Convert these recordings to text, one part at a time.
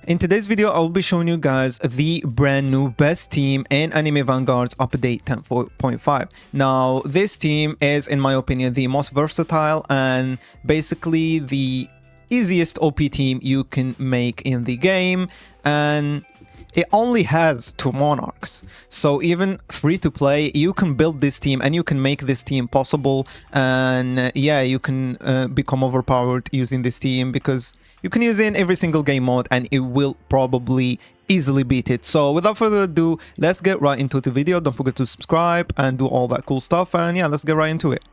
In today's video, I'll be showing you guys the brand new best team in Anime Vanguards update 10.5. Now, this team is, in my opinion, the most versatile and basically the easiest OP team you can make in the game, and it only has 2 monarchs, so even free to play you can build this team and you can make this team possible. And yeah, you can become overpowered using this team because you can use it in every single game mode and it will probably easily beat it. So without further ado, let's get right into the video. Don't forget to subscribe and do all that cool stuff, and yeah, let's get right into it.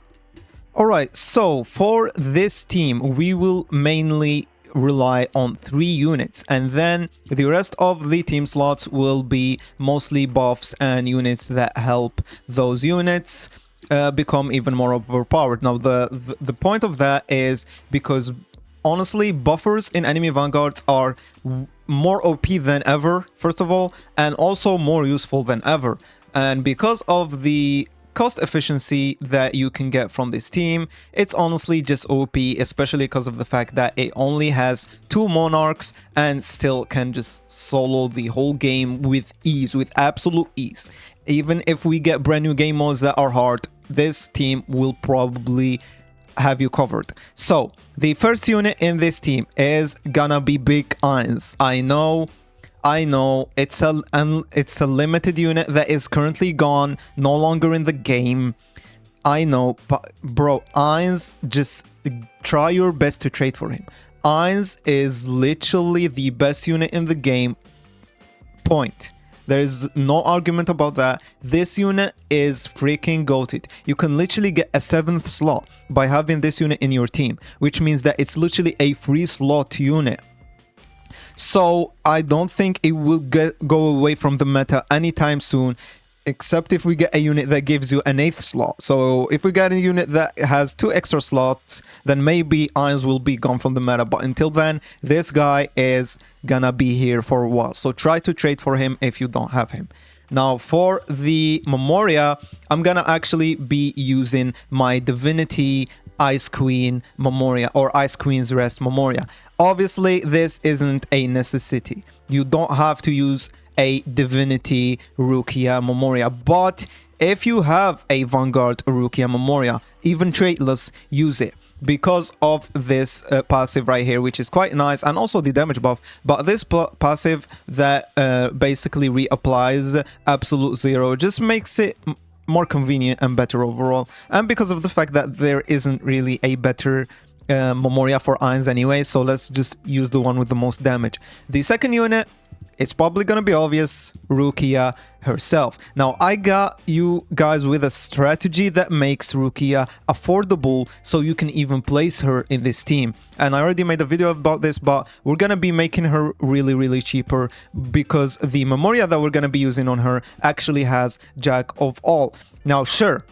Alright, so for this team we will mainly rely on 3 units, and then the rest of the team slots will be mostly buffs and units that help those units become even more overpowered. Now the point of that is because honestly buffers in Anime Vanguards are more OP than ever, first of all, and also more useful than ever. And because of the cost efficiency that you can get from this team, it's honestly just OP, especially because of the fact that it only has 2 monarchs and still can just solo the whole game with ease, with absolute ease. Even if we get brand new game modes that are hard, this team will probably have you covered. So the first unit in this team is gonna be Big Eins. I know it's a limited unit that is currently gone, no longer in the game. I know, but bro, Eins, just try your best to trade for him. Eins is literally the best unit in the game. Point. There is no argument about that. This unit is freaking goated. You can literally get a 7th slot by having this unit in your team, which means that it's literally a free slot unit. So I don't think it will go away from the meta anytime soon, except if we get a unit that gives you an 8th slot. So if we get a unit that has 2 extra slots, then maybe Eins will be gone from the meta. But until then, this guy is gonna be here for a while. So try to trade for him if you don't have him. Now for the Memoria, I'm gonna actually be using my Divinity Ice Queen Memoria, or Ice Queen's Rest Memoria. Obviously, this isn't a necessity. You don't have to use a Divinity Rukia Memoria, but if you have a Vanguard Rukia Memoria, even traitless, use it because of this passive right here, which is quite nice, and also the damage buff. But this passive that basically reapplies absolute 0 just makes it more convenient and better overall, and because of the fact that there isn't really a better Memoria for Eins anyway, so let's just use the one with the most damage. The second unit, it's probably gonna be obvious, Rukia herself. Now I got you guys with a strategy that makes Rukia affordable, so you can even place her in this team. And I already made a video about this, but we're gonna be making her really cheaper because the Memoria that we're gonna be using on her actually has Jack of All. Now sure,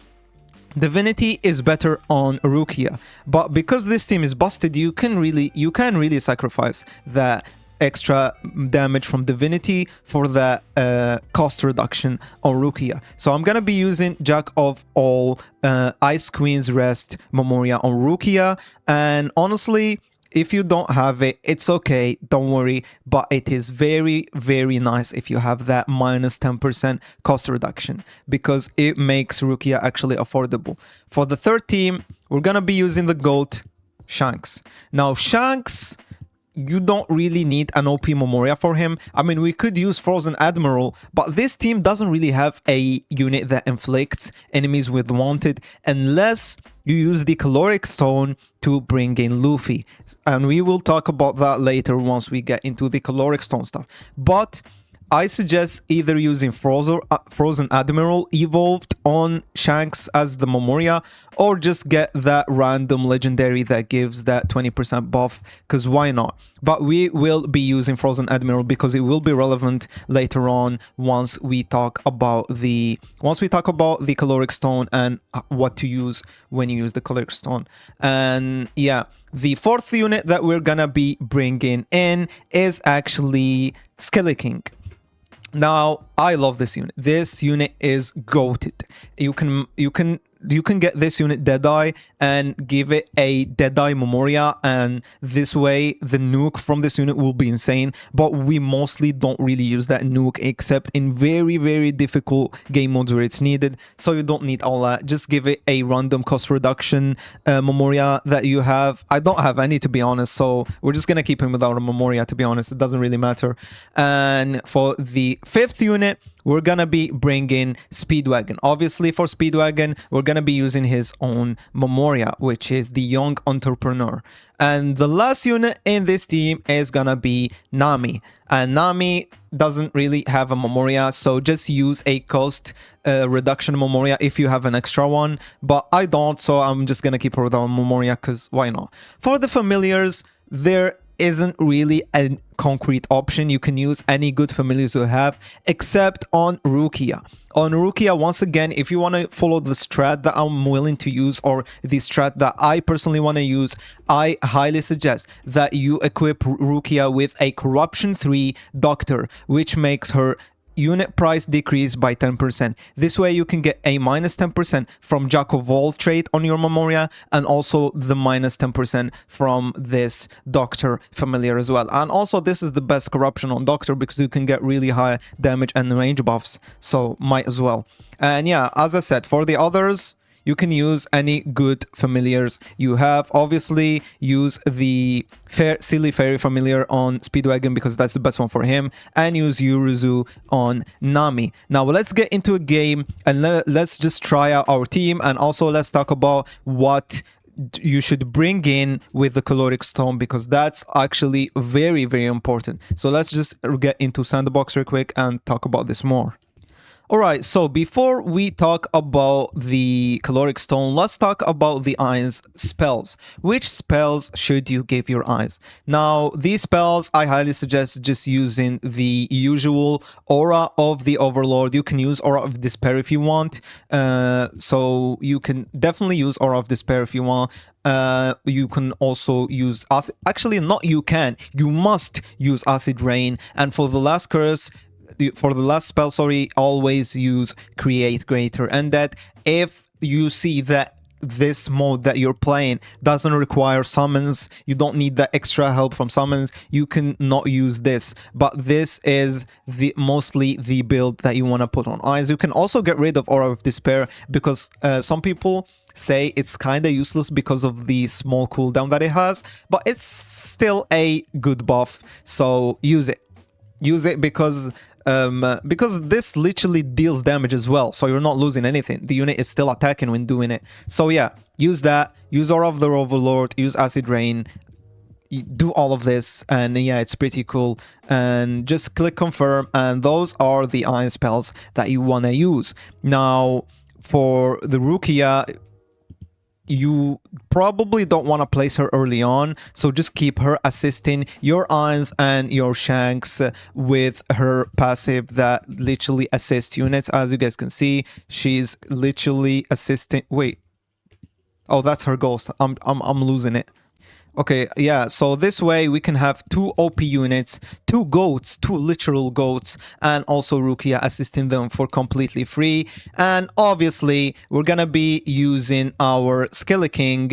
Divinity is better on Rukia, but because this team is busted, you can really sacrifice that extra damage from Divinity for the cost reduction on Rukia. So I'm gonna be using Jack of All Ice Queen's Rest Memoria on Rukia, and honestly, if you don't have it, it's okay, don't worry, but it is very nice if you have that minus 10% cost reduction, because it makes Rukia actually affordable. For the third team, we're gonna be using the GOAT, Shanks. Now Shanks, you don't really need an OP Memoria for him. I mean, we could use Frozen Admiral, but this team doesn't really have a unit that inflicts enemies with Wanted unless you use the Caloric Stone to bring in Luffy. And we will talk about that later once we get into the Caloric Stone stuff. But I suggest either using Frozen Admiral evolved on Shanks as the Memoria, or just get that random legendary that gives that 20% buff, because why not? But we will be using Frozen Admiral because it will be relevant later on once we talk about the Caloric Stone and what to use when you use the Caloric Stone. And yeah, the fourth unit that we're gonna be bringing in is actually Skelly King. Now, I love this unit. This unit is goated. You can get this unit Deadeye and give it a Deadeye Memoria, and this way the nuke from this unit will be insane. But we mostly don't really use that nuke except in very, very difficult game modes where it's needed. So you don't need all that. Just give it a random cost reduction Memoria that you have. I don't have any, to be honest, so we're just gonna keep him without a Memoria, to be honest. It doesn't really matter. And for the 5th unit, we're gonna be bringing Speedwagon. Obviously, for Speedwagon, we're gonna be using his own Memoria, which is the Young Entrepreneur. And the last unit in this team is gonna be Nami. And Nami doesn't really have a Memoria, so just use a cost reduction Memoria if you have an extra one. But I don't, so I'm just gonna keep her without a Memoria, because why not? For the familiars, there isn't really a concrete option. You can use any good familiars you have, except on Rukia. On Rukia, once again, if you want to follow the strat that I'm willing to use, or the strat that I personally want to use, I highly suggest that you equip Rukia with a Corruption 3 Doctor, which makes her unit price decrease by 10%. This way you can get a minus 10% from Jack of all trait on your Memoria, and also the minus 10% from this Doctor familiar as well. And also this is the best corruption on Doctor because you can get really high damage and range buffs, so might as well. And yeah, as I said, for the others, you can use any good familiars you have. Obviously, use the Silly Fairy familiar on Speedwagon because that's the best one for him, and use Yuruzu on Nami. Now, let's get into a game and let's just try out our team, and also let's talk about what you should bring in with the caloric stone, because that's actually very, very important. So let's just get into Sandbox real quick and talk about this more. Alright, so before we talk about the caloric stone, let's talk about the eyes spells. Which spells should you give your eyes? Now, these spells, I highly suggest just using the usual Aura of the Overlord. You can use Aura of Despair if you want. So you can definitely use Aura of Despair if you want. You can also use acid. Actually, not you can. You must use Acid Rain. And for the last curse, for the last spell, sorry, always use Create Greater. And that if you see that this mode that you're playing doesn't require summons, you don't need that extra help from summons, you can not use this. But this is mostly the build that you want to put on eyes. You can also get rid of Aura of Despair because some people say it's kind of useless because of the small cooldown that it has, but it's still a good buff, so use it. Use it because this literally deals damage as well, so you're not losing anything. The unit is still attacking when doing it. So yeah, use that. Use Aura of the Overlord. Use Acid Rain. Do all of this, and yeah, it's pretty cool. And just click confirm, and those are the iron spells that you want to use. Now, for the Rukia, you probably don't want to place her early on, so just keep her assisting your Irons and your Shanks with her passive that literally assists units. As you guys can see, she's literally assisting. Wait, oh, that's her ghost. I'm losing it. Okay, yeah, so this way we can have 2 OP units, 2 goats, 2 literal goats, and also Rukia assisting them for completely free. And obviously, we're gonna be using our Skilly King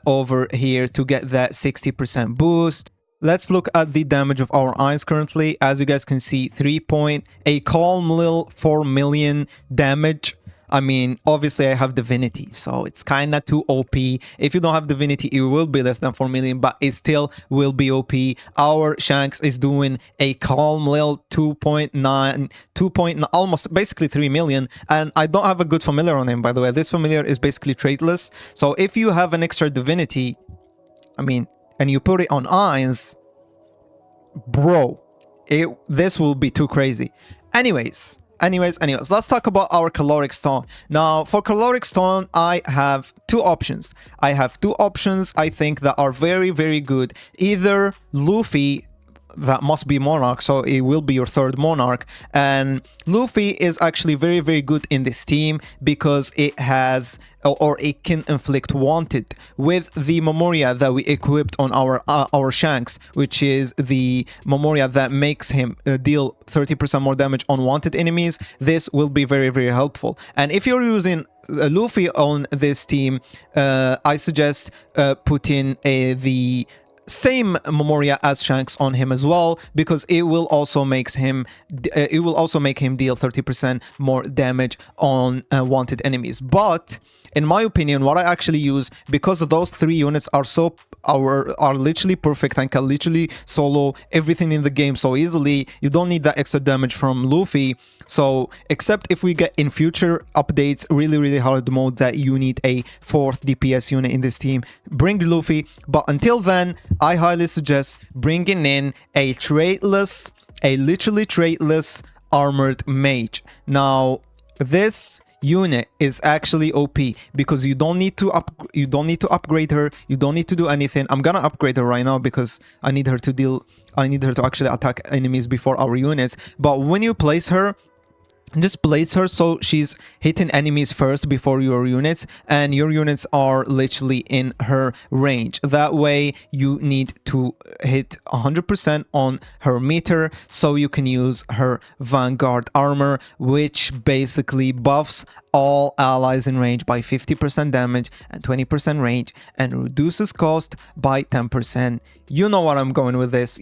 over here to get that 60% boost. Let's look at the damage of our eyes currently. As you guys can see, a calm little 4 million damage. I mean, obviously I have Divinity, so it's kind of too OP. If you don't have Divinity, it will be less than 4 million, but it still will be OP. Our Shanks is doing a calm little 2.9, almost basically 3 million. And I don't have a good familiar on him, by the way. This familiar is basically traitless. So if you have an extra Divinity, I mean, and you put it on eyes, bro, this will be too crazy. Anyways, let's talk about our caloric stone. Now, for caloric stone, I have 2 options. I think, that are very, very good. Either Luffy, that must be Monarch, so it will be your third Monarch. And Luffy is actually very, very good in this team because it has, or it can inflict wanted with the Memoria that we equipped on our Shanks, which is the Memoria that makes him deal 30% more damage on wanted enemies. This will be very, very helpful. And if you're using Luffy on this team, I suggest putting the same Memoria as Shanks on him as well, because it will also make him deal 30% more damage on wanted enemies. But in my opinion, what I actually use, because those 3 units are literally perfect and can literally solo everything in the game so easily, you don't need that extra damage from Luffy. So except if we get in future updates really, really hard mode that you need a 4th DPS unit in this team, bring Luffy. But until then, I highly suggest bringing in a literally traitless armored mage. Now this unit is actually OP because you don't need to upgrade her, you don't need to do anything. I'm gonna upgrade her right now because I need her to actually attack enemies before our units. But when you place her, just place her so she's hitting enemies first before your units, and your units are literally in her range. That way you need to hit 100% on her meter so you can use her Vanguard armor, which basically buffs all allies in range by 50% damage and 20% range, and reduces cost by 10%. You know what I'm going with this.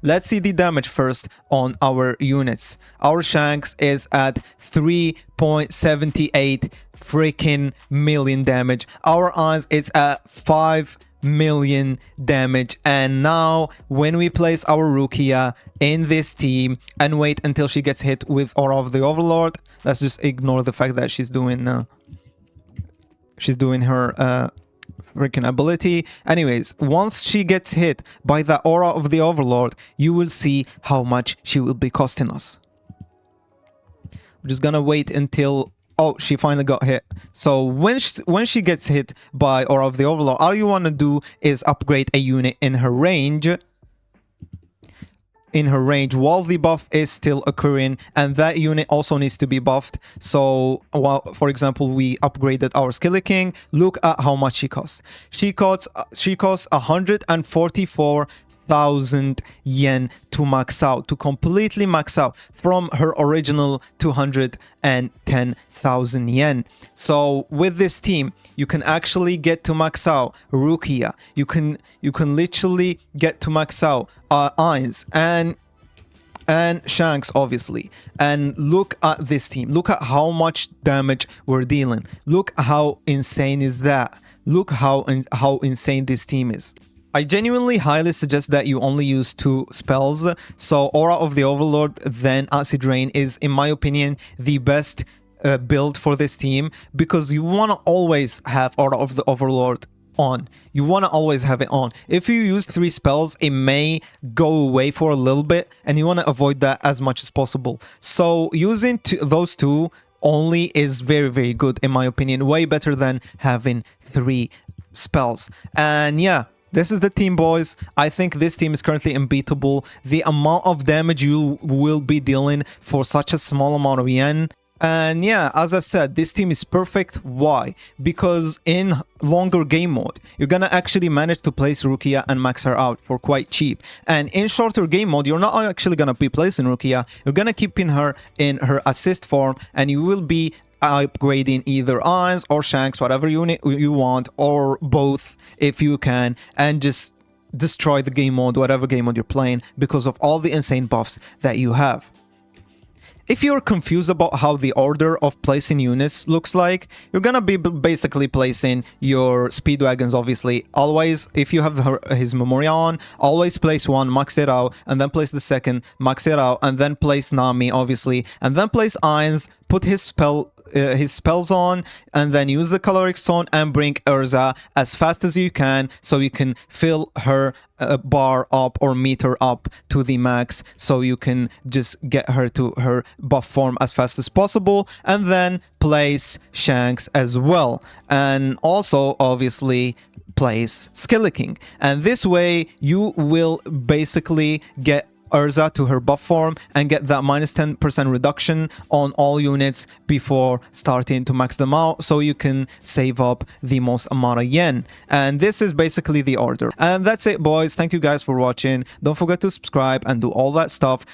Let's see the damage first on our units. Our Shanks is at 3.78 freaking million damage. Our Eyes is at 5 million damage. And now when we place our Rukia in this team and wait until she gets hit with Aura of the Overlord, let's just ignore the fact that she's doing her freaking ability. Anyways, once she gets hit by the Aura of the Overlord, you will see how much she will be costing us. We're just gonna wait until... Oh, she finally got hit. So when she gets hit by Aura of the Overlord, all you want to do is upgrade a unit in her range. While the buff is still occurring, and that unit also needs to be buffed. So while, for example, we upgraded our Skilly King, look at how much she costs. She costs 144,000 yen to max out, to completely max out from her original 210,000 yen. So with this team, you can actually get to max out Rukia. You can literally get to max out Ainz and Shanks, obviously. And look at this team. Look at how much damage we're dealing. Look how insane is that. Look how insane this team is. I genuinely highly suggest that you only use 2 spells. So Aura of the Overlord, then Acid Rain is, in my opinion, the best build for this team, because you want to always have Aura of the Overlord on. You want to always have it on. If you use 3 spells, it may go away for a little bit, and you want to avoid that as much as possible. So using those 2 only is very, very good, in my opinion. Way better than having 3 spells. And yeah, this is the team, boys. I think this team is currently unbeatable. The amount of damage you will be dealing for such a small amount of yen. And yeah, as I said, this team is perfect. Why? Because in longer game mode, you're gonna actually manage to place Rukia and max her out for quite cheap. And in shorter game mode, you're not actually gonna be placing Rukia. You're gonna keep her in her assist form, and you will be upgrading either Ainz or Shanks, whatever unit you want, or both if you can, and just destroy the game mode, whatever game mode you're playing, because of all the insane buffs that you have. If you're confused about how the order of placing units looks like, you're gonna be basically placing your Speedwagons, obviously. Always, if you have his Memoria on, always place 1, max it out, and then place the 2nd, max it out, and then place Nami, obviously, and then place Ainz, put his spell his spells on, and then use the caloric stone and bring Urza as fast as you can, so you can fill her bar up or meter up to the max, so you can just get her to her buff form as fast as possible, and then place Shanks as well, and also obviously place Skeleking. And this way you will basically get Urza to her buff form and get that minus 10% reduction on all units before starting to max them out, so you can save up the most amount of yen. And this is basically the order. And that's it, boys. Thank you guys for watching. Don't forget to subscribe and do all that stuff.